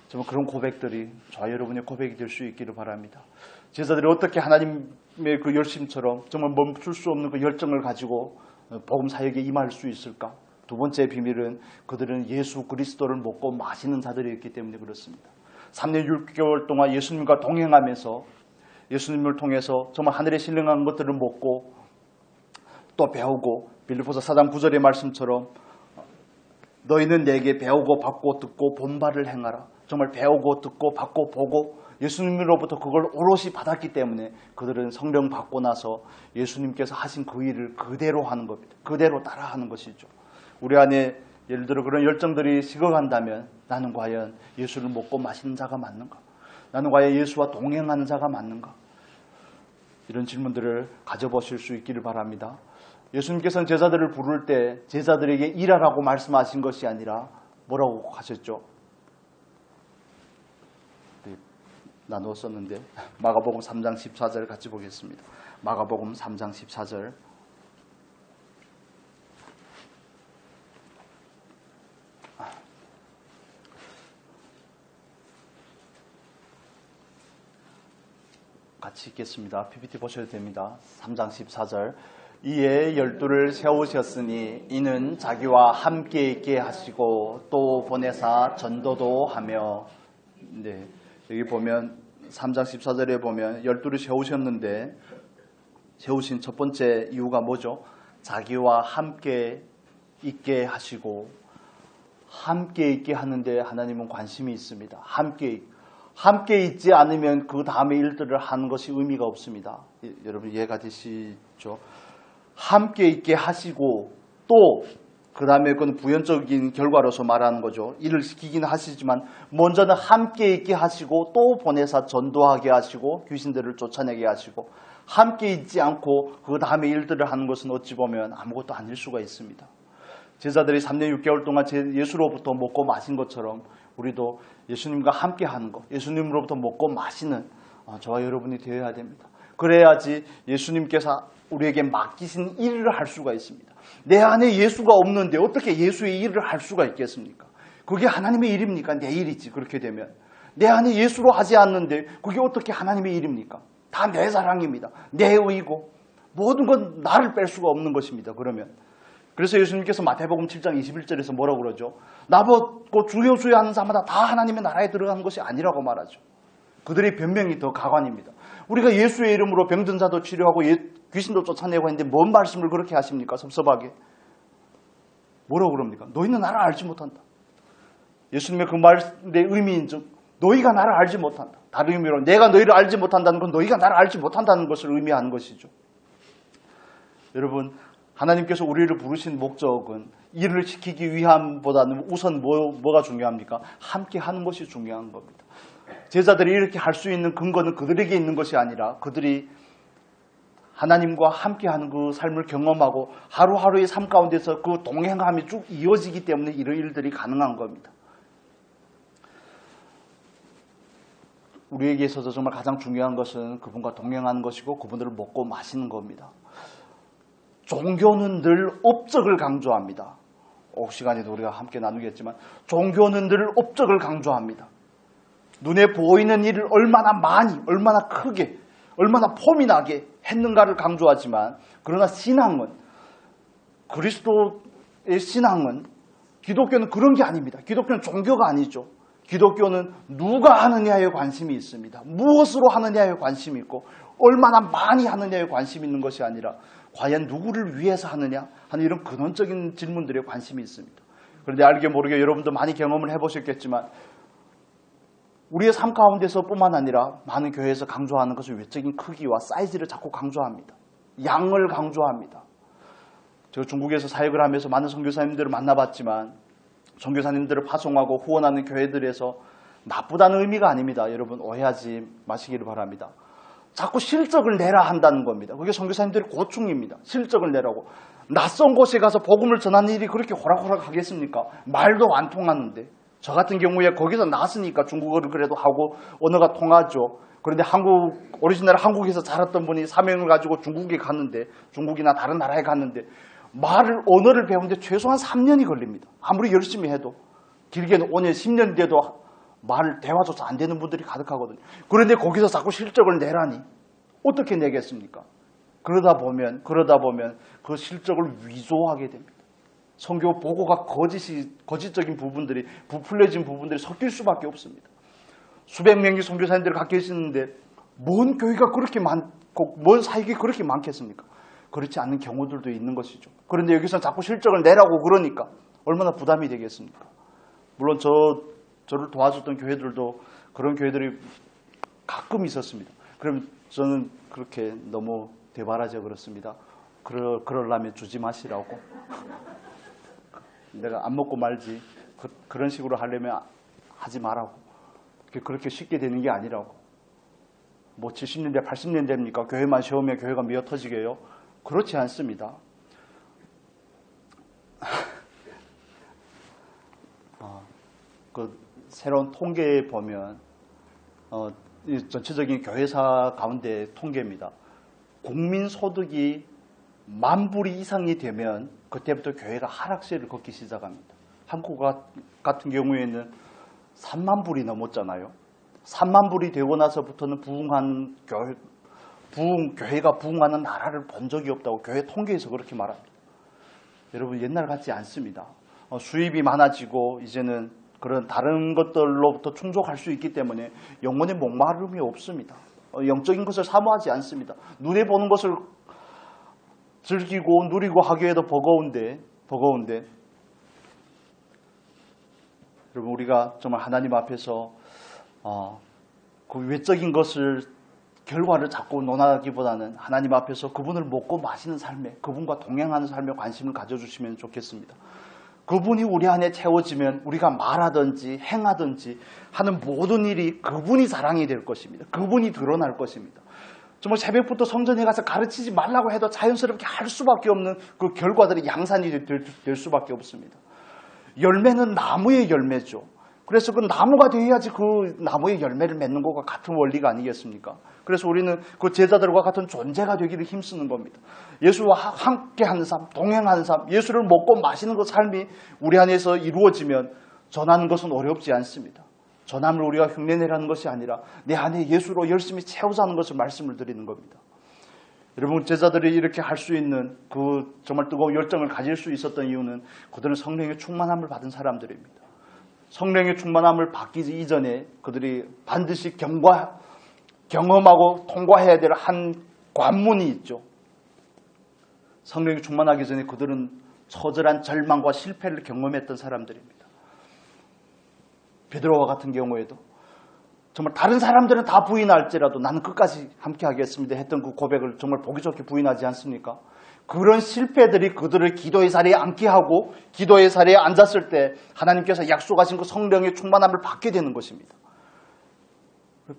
정말 그런 고백들이 저와 여러분의 고백이 될 수 있기를 바랍니다. 제자들이 어떻게 하나님의 그 열심처럼 정말 멈출 수 없는 그 열정을 가지고 복음 사역에 임할 수 있을까? 두 번째 비밀은 그들은 예수 그리스도를 먹고 마시는 자들이었기 때문에 그렇습니다. 3년 6개월 동안 예수님과 동행하면서 예수님을 통해서 정말 하늘에 신령한 것들을 먹고 또 배우고 빌립보서 4장 9절의 말씀처럼 너희는 내게 배우고 받고 듣고 본바를 행하라. 정말 배우고 듣고 받고 보고 예수님으로부터 그걸 오롯이 받았기 때문에 그들은 성령 받고 나서 예수님께서 하신 그 일을 그대로 하는 겁니다. 그대로 따라하는 것이죠. 우리 안에 예를 들어 그런 열정들이 식어간다면 나는 과연 예수를 먹고 마시는 자가 맞는가? 나는 과연 예수와 동행하는 자가 맞는가? 이런 질문들을 가져보실 수 있기를 바랍니다. 예수님께서는 제자들을 부를 때 제자들에게 일하라고 말씀하신 것이 아니라 뭐라고 하셨죠? 나누었었는데 마가복음 3장 14절 같이 보겠습니다. 마가복음 3장 14절. 같이 읽겠습니다. PPT 보셔도 됩니다. 3장 14절. 이에 12를 세우셨으니 이는 자기와 함께 있게 하시고 또 보내사 전도도 하며. 네, 여기 보면 3장 14절에 보면 12를 세우셨는데 세우신 첫 번째 이유가 뭐죠? 자기와 함께 있게 하시고, 함께 있게 하는데 하나님은 관심이 있습니다. 함께 있지 않으면 그 다음에 일들을 하는 것이 의미가 없습니다. 여러분 이해가 되시죠? 함께 있게 하시고 또 그 다음에 그건 부연적인 결과로서 말하는 거죠. 일을 시키긴 하시지만 먼저는 함께 있게 하시고 또 보내사 전도하게 하시고 귀신들을 쫓아내게 하시고, 함께 있지 않고 그 다음에 일들을 하는 것은 어찌 보면 아무것도 아닐 수가 있습니다. 제자들이 3년 6개월 동안 예수로부터 먹고 마신 것처럼 우리도 예수님과 함께 하는 것, 예수님으로부터 먹고 마시는 저와 여러분이 되어야 됩니다. 그래야지 예수님께서 우리에게 맡기신 일을 할 수가 있습니다. 내 안에 예수가 없는데 어떻게 예수의 일을 할 수가 있겠습니까? 그게 하나님의 일입니까? 내 일이지. 그렇게 되면 내 안에 예수로 하지 않는데 그게 어떻게 하나님의 일입니까? 다 내 사랑입니다. 내 의이고 모든 건 나를 뺄 수가 없는 것입니다. 그러면 그래서 예수님께서 마태복음 7장 21절에서 뭐라고 그러죠? 나보고 주여 주여 하는 자마다 다 하나님의 나라에 들어가는 것이 아니라고 말하죠. 그들의 변명이 더 가관입니다. 우리가 예수의 이름으로 병든 자도 치료하고 귀신도 쫓아내고 했는데 뭔 말씀을 그렇게 하십니까? 섭섭하게. 뭐라고 그럽니까? 너희는 나를 알지 못한다. 예수님의 그 말의 의미인즉 너희가 나를 알지 못한다. 다른 의미로 내가 너희를 알지 못한다는 건 너희가 나를 알지 못한다는 것을 의미하는 것이죠. 여러분, 하나님께서 우리를 부르신 목적은 일을 시키기 위함보다는 우선 뭐가 중요합니까? 함께 하는 것이 중요한 겁니다. 제자들이 이렇게 할 수 있는 근거는 그들에게 있는 것이 아니라 그들이 하나님과 함께하는 그 삶을 경험하고 하루하루의 삶 가운데서 그 동행함이 쭉 이어지기 때문에 이런 일들이 가능한 겁니다. 우리에게 있어서 정말 가장 중요한 것은 그분과 동행하는 것이고 그분들을 먹고 마시는 겁니다. 종교는 늘 업적을 강조합니다. 시간에도 우리가 함께 나누겠지만 종교는 늘 업적을 강조합니다. 눈에 보이는 일을 얼마나 많이, 얼마나 크게, 얼마나 폼이 나게 했는가를 강조하지만, 그러나 신앙은, 그리스도의 신앙은, 기독교는 그런 게 아닙니다. 기독교는 종교가 아니죠. 기독교는 누가 하느냐에 관심이 있습니다. 무엇으로 하느냐에 관심이 있고 얼마나 많이 하느냐에 관심이 있는 것이 아니라 과연 누구를 위해서 하느냐 하는 이런 근원적인 질문들에 관심이 있습니다. 그런데 알게 모르게 여러분도 많이 경험을 해보셨겠지만 우리의 삶 가운데서 뿐만 아니라 많은 교회에서 강조하는 것은 외적인 크기와 사이즈를 자꾸 강조합니다. 양을 강조합니다. 제가 중국에서 사역을 하면서 많은 선교사님들을 만나봤지만 선교사님들을 파송하고 후원하는 교회들에서 나쁘다는 의미가 아닙니다. 여러분 오해하지 마시기를 바랍니다. 자꾸 실적을 내라 한다는 겁니다. 그게 선교사님들의 고충입니다. 실적을 내라고. 낯선 곳에 가서 복음을 전하는 일이 그렇게 호락호락 하겠습니까? 말도 안 통하는데. 저 같은 경우에 거기서 나왔으니까 중국어를 그래도 하고 언어가 통하죠. 그런데 오리지널 한국에서 자랐던 분이 사명을 가지고 중국에 갔는데, 중국이나 다른 나라에 갔는데 언어를 배우는데 최소한 3년이 걸립니다. 아무리 열심히 해도. 길게는 5년, 10년 돼도 대화조차 안 되는 분들이 가득하거든요. 그런데 거기서 자꾸 실적을 내라니 어떻게 내겠습니까? 그러다 보면 그 실적을 위조하게 됩니다. 선교 보고가 거짓적인 부분들이, 부풀려진 부분들이 섞일 수밖에 없습니다. 수백 명의 선교사님들이 갖고 계시는데 뭔 교회가 그렇게 많고 뭔 사역이 그렇게 많겠습니까? 그렇지 않은 경우들도 있는 것이죠. 그런데 여기서 자꾸 실적을 내라고 그러니까 얼마나 부담이 되겠습니까? 물론 저를 도와줬던 교회들도 그런 교회들이 가끔 있었습니다. 그럼 저는 그렇게 너무 대바라져 그렇습니다. 그러려면 주지 마시라고. 내가 안 먹고 말지. 그런 식으로 하려면 하지 말라고. 그렇게 쉽게 되는 게 아니라고. 뭐 70년대, 80년 됩니까? 교회만 세우면 교회가 미어 터지게요? 그렇지 않습니다. 새로운 통계에 보면 이 전체적인 교회사 가운데 통계입니다. 국민 소득이 10,000불 이상이 되면 그때부터 교회가 하락세를 걷기 시작합니다. 한국 같은 경우에는 30,000불이 넘었잖아요. 30,000불이 되고 나서부터는 교회가 부흥하는 나라를 본 적이 없다고 교회 통계에서 그렇게 말합니다. 여러분, 옛날 같지 않습니다. 수입이 많아지고 이제는 그런 다른 것들로부터 충족할 수 있기 때문에 영혼의 목마름이 없습니다. 영적인 것을 사모하지 않습니다. 눈에 보는 것을 즐기고 누리고 하기에도 버거운데 여러분, 우리가 정말 하나님 앞에서 그 외적인 것을 결과를 자꾸 논하기보다는 하나님 앞에서 그분을 먹고 마시는 삶에, 그분과 동행하는 삶에 관심을 가져주시면 좋겠습니다. 그분이 우리 안에 채워지면 우리가 말하든지 행하든지 하는 모든 일이 그분이 자랑이 될 것입니다. 그분이 드러날 것입니다. 정말 새벽부터 성전에 가서 가르치지 말라고 해도 자연스럽게 할 수밖에 없는 그 결과들이 양산이 될 수밖에 없습니다. 열매는 나무의 열매죠. 그래서 그 나무가 되어야지 그 나무의 열매를 맺는 것과 같은 원리가 아니겠습니까? 그래서 우리는 그 제자들과 같은 존재가 되기를 힘쓰는 겁니다. 예수와 함께하는 삶, 동행하는 삶, 예수를 먹고 마시는 그 삶이 우리 안에서 이루어지면 전하는 것은 어렵지 않습니다. 전함을 우리가 흉내내라는 것이 아니라 내 안에 예수로 열심히 채우자는 것을 말씀을 드리는 겁니다. 여러분, 제자들이 이렇게 할 수 있는 그 정말 뜨거운 열정을 가질 수 있었던 이유는 그들은 성령의 충만함을 받은 사람들입니다. 성령의 충만함을 받기 이전에 그들이 반드시 경험하고 통과해야 될 한 관문이 있죠. 성령이 충만하기 전에 그들은 처절한 절망과 실패를 경험했던 사람들입니다. 베드로와 같은 경우에도 정말 다른 사람들은 다 부인할지라도 나는 끝까지 함께 하겠습니다 했던 그 고백을 정말 보기 좋게 부인하지 않습니까? 그런 실패들이 그들을 기도의 자리에 앉게 하고 기도의 자리에 앉았을 때 하나님께서 약속하신 그 성령의 충만함을 받게 되는 것입니다.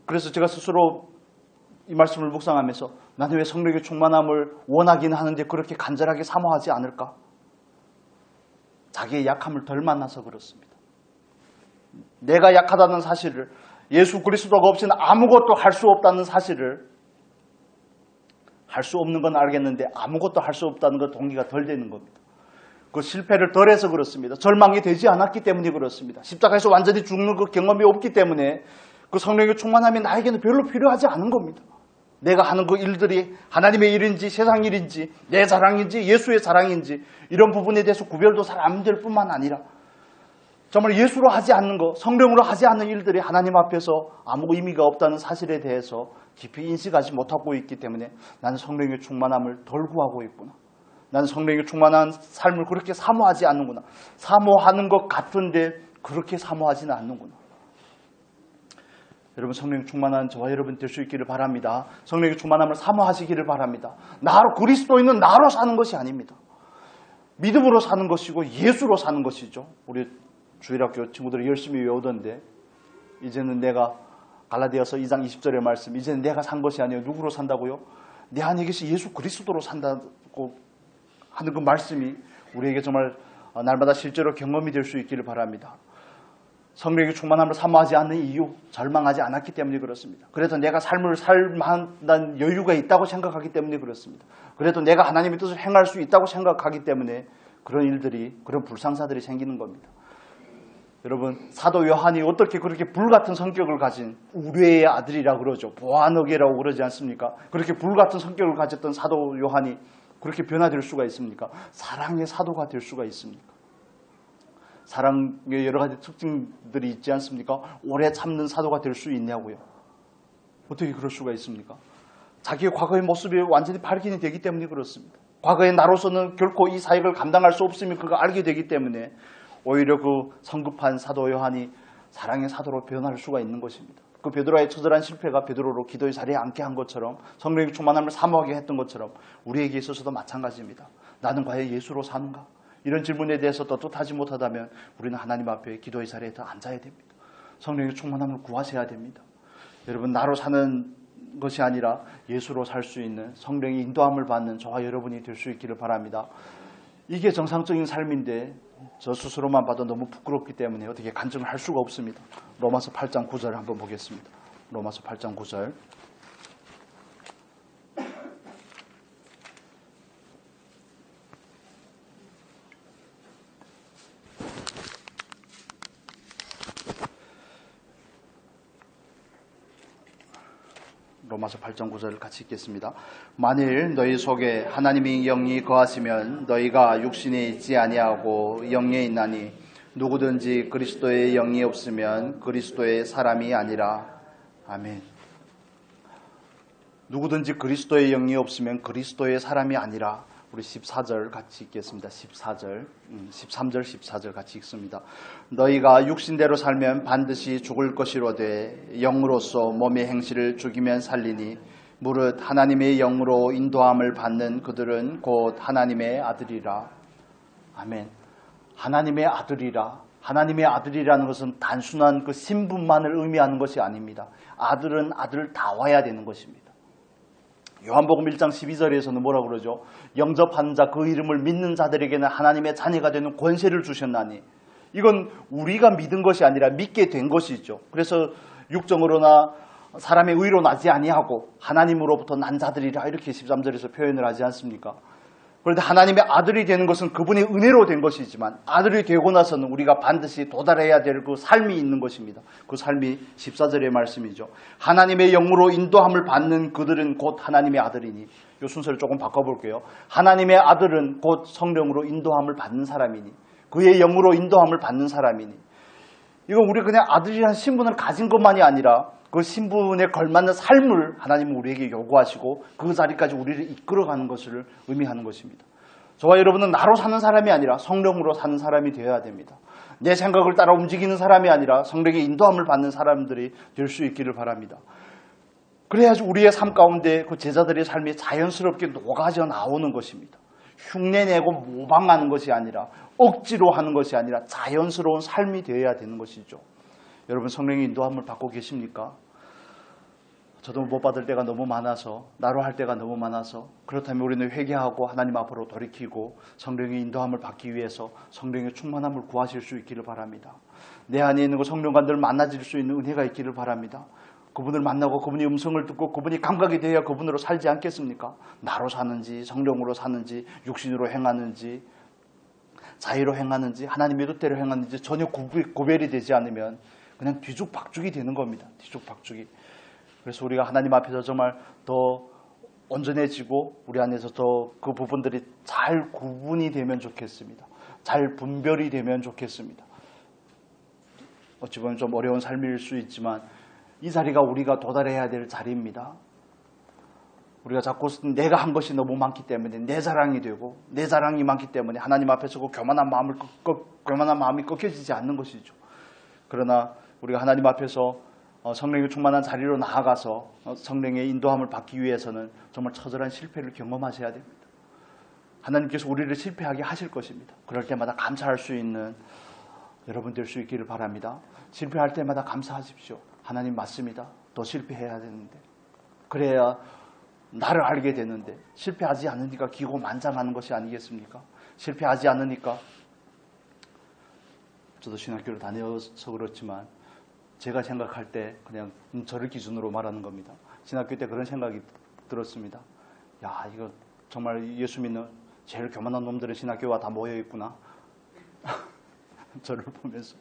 그래서 제가 스스로 이 말씀을 묵상하면서 나는 왜 성령의 충만함을 원하긴 하는데 그렇게 간절하게 사모하지 않을까? 자기의 약함을 덜 만나서 그렇습니다. 내가 약하다는 사실을, 예수 그리스도가 없이는 아무것도 할 수 없다는 사실을, 할 수 없는 건 알겠는데 아무것도 할 수 없다는 것 동기가 덜 되는 겁니다. 그 실패를 덜 해서 그렇습니다. 절망이 되지 않았기 때문에 그렇습니다. 십자가에서 완전히 죽는 그 경험이 없기 때문에 그 성령의 충만함이 나에게는 별로 필요하지 않은 겁니다. 내가 하는 그 일들이 하나님의 일인지 세상 일인지 내 자랑인지 예수의 자랑인지 이런 부분에 대해서 구별도 잘 안 될 뿐만 아니라 정말 예수로 하지 않는 것, 성령으로 하지 않는 일들이 하나님 앞에서 아무 의미가 없다는 사실에 대해서 깊이 인식하지 못하고 있기 때문에 나는 성령의 충만함을 덜 구하고 있구나. 나는 성령의 충만한 삶을 그렇게 사모하지 않는구나. 사모하는 것 같은데 그렇게 사모하지는 않는구나. 여러분, 성령 충만한 저와 여러분 될 수 있기를 바랍니다. 성령의 충만함을 사모하시기를 바랍니다. 나로, 그리스도인은 나로 사는 것이 아닙니다. 믿음으로 사는 것이고 예수로 사는 것이죠. 우리 주일학교 친구들이 열심히 외우던데 이제는 내가 갈라디아서 2장 20절의 말씀, 이제는 내가 산 것이 아니요 누구로 산다고요? 내 안에 계신 예수 그리스도로 산다고 하는 그 말씀이 우리에게 정말 날마다 실제로 경험이 될 수 있기를 바랍니다. 성령의 충만함을 사모하지 않는 이유, 절망하지 않았기 때문에 그렇습니다. 그래도 내가 삶을 살만한 여유가 있다고 생각하기 때문에 그렇습니다. 그래도 내가 하나님의 뜻을 행할 수 있다고 생각하기 때문에 그런 일들이, 그런 불상사들이 생기는 겁니다. 여러분, 사도 요한이 어떻게 그렇게 불같은 성격을 가진 우레의 아들이라 그러죠. 보아너게라고 그러지 않습니까? 그렇게 불같은 성격을 가졌던 사도 요한이 그렇게 변화될 수가 있습니까? 사랑의 사도가 될 수가 있습니까? 사랑의 여러 가지 특징들이 있지 않습니까? 오래 참는 사도가 될 수 있냐고요. 어떻게 그럴 수가 있습니까? 자기의 과거의 모습이 완전히 발견이 되기 때문에 그렇습니다. 과거의 나로서는 결코 이 사역을 감당할 수 없음을 그가 알게 되기 때문에 오히려 그 성급한 사도 요한이 사랑의 사도로 변할 수가 있는 것입니다. 그 베드로의 처절한 실패가 베드로로 기도의 자리에 앉게 한 것처럼 성령의 충만함을 사모하게 했던 것처럼 우리에게 있어서도 마찬가지입니다. 나는 과연 예수로 사는가? 이런 질문에 대해서 떳떳하지 못하다면 우리는 하나님 앞에 기도의 자리에 더 앉아야 됩니다. 성령의 충만함을 구하셔야 됩니다. 여러분, 나로 사는 것이 아니라 예수로 살 수 있는 성령의 인도함을 받는 저와 여러분이 될 수 있기를 바랍니다. 이게 정상적인 삶인데 저 스스로만 봐도 너무 부끄럽기 때문에 어떻게 간증을 할 수가 없습니다. 로마서 8장 9절을 한번 보겠습니다. 로마서 8장 9절. 로마서 8장 9절을 같이 읽겠습니다. 만일 너희 속에 하나님의 영이 거하시면 너희가 육신에 있지 아니하고 영에 있나니 누구든지 그리스도의 영이 없으면 그리스도의 사람이 아니라. 아멘. 누구든지 그리스도의 영이 없으면 그리스도의 사람이 아니라. 우리 14절 같이 읽겠습니다. 14절, 13절, 14절 같이 읽습니다. 너희가 육신대로 살면 반드시 죽을 것이로되 영으로서 몸의 행실을 죽이면 살리니 무릇 하나님의 영으로 인도함을 받는 그들은 곧 하나님의 아들이라. 아멘. 하나님의 아들이라. 하나님의 아들이라는 것은 단순한 그 신분만을 의미하는 것이 아닙니다. 아들은 아들 다 와야 되는 것입니다. 요한복음 1장 12절에서는 뭐라고 그러죠? 영접한 자 그 이름을 믿는 자들에게는 하나님의 자녀가 되는 권세를 주셨나니. 이건 우리가 믿은 것이 아니라 믿게 된 것이죠. 그래서 육정으로나 사람의 의로 나지 아니하고 하나님으로부터 난 자들이라 이렇게 13절에서 표현을 하지 않습니까? 그런데 하나님의 아들이 되는 것은 그분의 은혜로 된 것이지만 아들이 되고 나서는 우리가 반드시 도달해야 될 그 삶이 있는 것입니다. 그 삶이 14절의 말씀이죠. 하나님의 영으로 인도함을 받는 그들은 곧 하나님의 아들이니. 이 순서를 조금 바꿔볼게요. 하나님의 아들은 곧 성령으로 인도함을 받는 사람이니. 그의 영으로 인도함을 받는 사람이니. 이건 우리 그냥 아들이라는 신분을 가진 것만이 아니라 그 신분에 걸맞는 삶을 하나님은 우리에게 요구하시고 그 자리까지 우리를 이끌어가는 것을 의미하는 것입니다. 저와 여러분은 나로 사는 사람이 아니라 성령으로 사는 사람이 되어야 됩니다. 내 생각을 따라 움직이는 사람이 아니라 성령의 인도함을 받는 사람들이 될 수 있기를 바랍니다. 그래야지 우리의 삶 가운데 그 제자들의 삶이 자연스럽게 녹아져 나오는 것입니다. 흉내내고 모방하는 것이 아니라 억지로 하는 것이 아니라 자연스러운 삶이 되어야 되는 것이죠. 여러분 성령의 인도함을 받고 계십니까? 저도 못 받을 때가 너무 많아서, 나로 할 때가 너무 많아서, 그렇다면 우리는 회개하고 하나님 앞으로 돌이키고 성령의 인도함을 받기 위해서 성령의 충만함을 구하실 수 있기를 바랍니다. 내 안에 있는 그 성령관들을 만나질 수 있는 은혜가 있기를 바랍니다. 그분을 만나고 그분의 음성을 듣고 그분이 감각이 되어야 그분으로 살지 않겠습니까? 나로 사는지 성령으로 사는지 육신으로 행하는지 자유로 행하는지 하나님의 뜻대로 행하는지 전혀 구별이 되지 않으면 그냥 뒤죽박죽이 되는 겁니다. 뒤죽박죽이. 그래서 우리가 하나님 앞에서 정말 더 온전해지고 우리 안에서 더 그 부분들이 잘 구분이 되면 좋겠습니다. 잘 분별이 되면 좋겠습니다. 어찌 보면 좀 어려운 삶일 수 있지만 이 자리가 우리가 도달해야 될 자리입니다. 우리가 자꾸 내가 한 것이 너무 많기 때문에 내 자랑이 되고 내 자랑이 많기 때문에 하나님 앞에서 그 교만한 마음이 꺾여지지 않는 것이죠. 그러나 우리가 하나님 앞에서 성령의 충만한 자리로 나아가서 성령의 인도함을 받기 위해서는 정말 처절한 실패를 경험하셔야 됩니다. 하나님께서 우리를 실패하게 하실 것입니다. 그럴 때마다 감사할 수 있는 여러분 될 수 있기를 바랍니다. 실패할 때마다 감사하십시오. 하나님 맞습니다. 더 실패해야 되는데 그래야 나를 알게 되는데 실패하지 않으니까 기고만장하는 것이 아니겠습니까? 실패하지 않으니까 저도 신학교를 다녀서 그렇지만 제가 생각할 때 그냥 저를 기준으로 말하는 겁니다. 신학교 때 그런 생각이 들었습니다. 야, 이거 정말 예수 믿는 제일 교만한 놈들의 신학교가 다 모여 있구나. 저를 보면서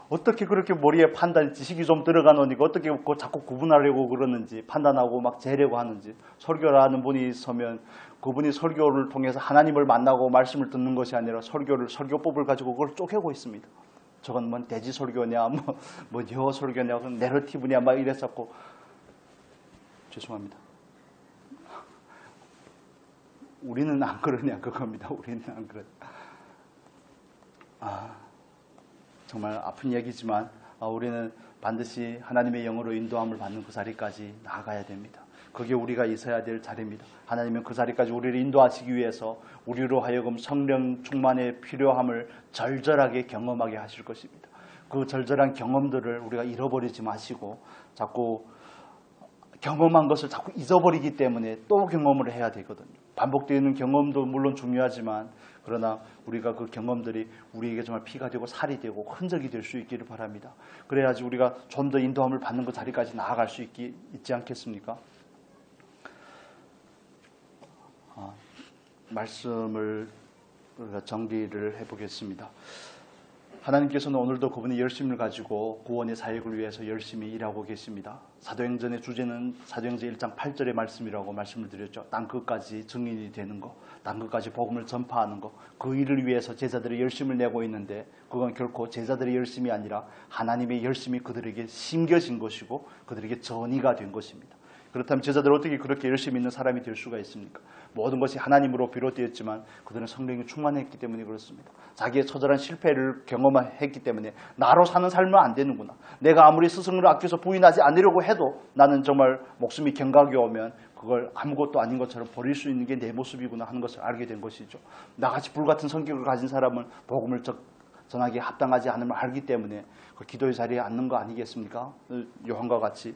어떻게 그렇게 머리에 판단 지식이 좀 들어가노니까 어떻게 자꾸 구분하려고 그러는지 판단하고 막 재려고 하는지. 설교라는 분이 서면 그분이 설교를 통해서 하나님을 만나고 말씀을 듣는 것이 아니라 설교법을 가지고 그걸 쪼개고 있습니다. 저건 뭐 돼지 설교냐, 뭐 여호 설교냐, 내러티브냐, 막 이랬었고. 죄송합니다. 우리는 안 그러냐, 그겁니다. 우리는 안 그러냐. 정말 아픈 얘기지만 우리는 반드시 하나님의 영으로 인도함을 받는 그 자리까지 나아가야 됩니다. 그게 우리가 있어야 될 자리입니다. 하나님은 그 자리까지 우리를 인도하시기 위해서 우리로 하여금 성령 충만의 필요함을 절절하게 경험하게 하실 것입니다. 그 절절한 경험들을 우리가 잃어버리지 마시고 자꾸 경험한 것을 자꾸 잊어버리기 때문에 또 경험을 해야 되거든요. 반복되는 경험도 물론 중요하지만 그러나 우리가 그 경험들이 우리에게 정말 피가 되고 살이 되고 흔적이 될 수 있기를 바랍니다. 그래야지 우리가 좀 더 인도함을 받는 그 자리까지 나아갈 수 있지 않겠습니까? 말씀을 우리가 정리를 해보겠습니다. 하나님께서는 오늘도 그분의 열심을 가지고 구원의 사역을 위해서 열심히 일하고 계십니다. 사도행전의 주제는 사도행전 1장 8절의 말씀이라고 말씀을 드렸죠. 땅끝까지 증인이 되는 것, 땅끝까지 복음을 전파하는 것, 그 일을 위해서 제자들이 열심을 내고 있는데 그건 결코 제자들의 열심이 아니라 하나님의 열심이 그들에게 심겨진 것이고 그들에게 전이가 된 것입니다. 그렇다면 제자들 어떻게 그렇게 열심히 있는 사람이 될 수가 있습니까? 모든 것이 하나님으로 비롯되었지만 그들은 성령이 충만했기 때문에 그렇습니다. 자기의 처절한 실패를 경험했기 때문에 나로 사는 삶은 안 되는구나. 내가 아무리 스승을 아껴서 부인하지 않으려고 해도 나는 정말 목숨이 경각이 오면 그걸 아무것도 아닌 것처럼 버릴 수 있는 게 내 모습이구나 하는 것을 알게 된 것이죠. 나같이 불같은 성격을 가진 사람은 복음을 전하기에 합당하지 않음을 알기 때문에 그 기도의 자리에 앉는 거 아니겠습니까? 요한과 같이.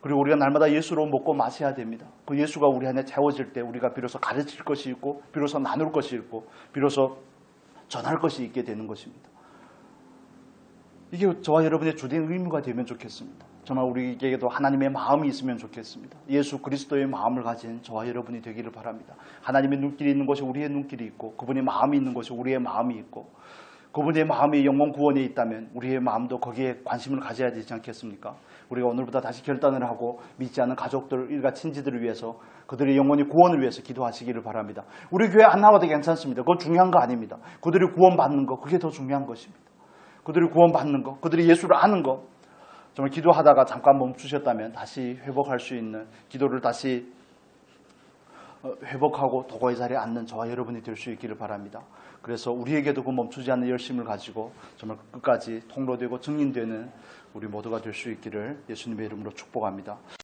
그리고 우리가 날마다 예수로 먹고 마셔야 됩니다. 그 예수가 우리 안에 채워질 때 우리가 비로소 가르칠 것이 있고 비로소 나눌 것이 있고 비로소 전할 것이 있게 되는 것입니다. 이게 저와 여러분의 주된 의무가 되면 좋겠습니다. 정말 우리에게도 하나님의 마음이 있으면 좋겠습니다. 예수 그리스도의 마음을 가진 저와 여러분이 되기를 바랍니다. 하나님의 눈길이 있는 곳이 우리의 눈길이 있고 그분의 마음이 있는 곳이 우리의 마음이 있고 그분의 마음이 영혼 구원에 있다면 우리의 마음도 거기에 관심을 가져야 되지 않겠습니까? 우리가 오늘부터 다시 결단을 하고 믿지 않는 가족들, 일가 친지들을 위해서 그들의 영혼의 구원을 위해서 기도하시기를 바랍니다. 우리 교회 안 나와도 괜찮습니다. 그건 중요한 거 아닙니다. 그들이 구원받는 거, 그게 더 중요한 것입니다. 그들이 구원받는 거, 그들이 예수를 아는 거, 정말 기도하다가 잠깐 멈추셨다면 다시 회복할 수 있는 기도를 다시 회복하고 도구의 자리에 앉는 저와 여러분이 될 수 있기를 바랍니다. 그래서 우리에게도 그 멈추지 않는 열심을 가지고 정말 끝까지 통로되고 증인되는 우리 모두가 될 수 있기를 예수님의 이름으로 축복합니다.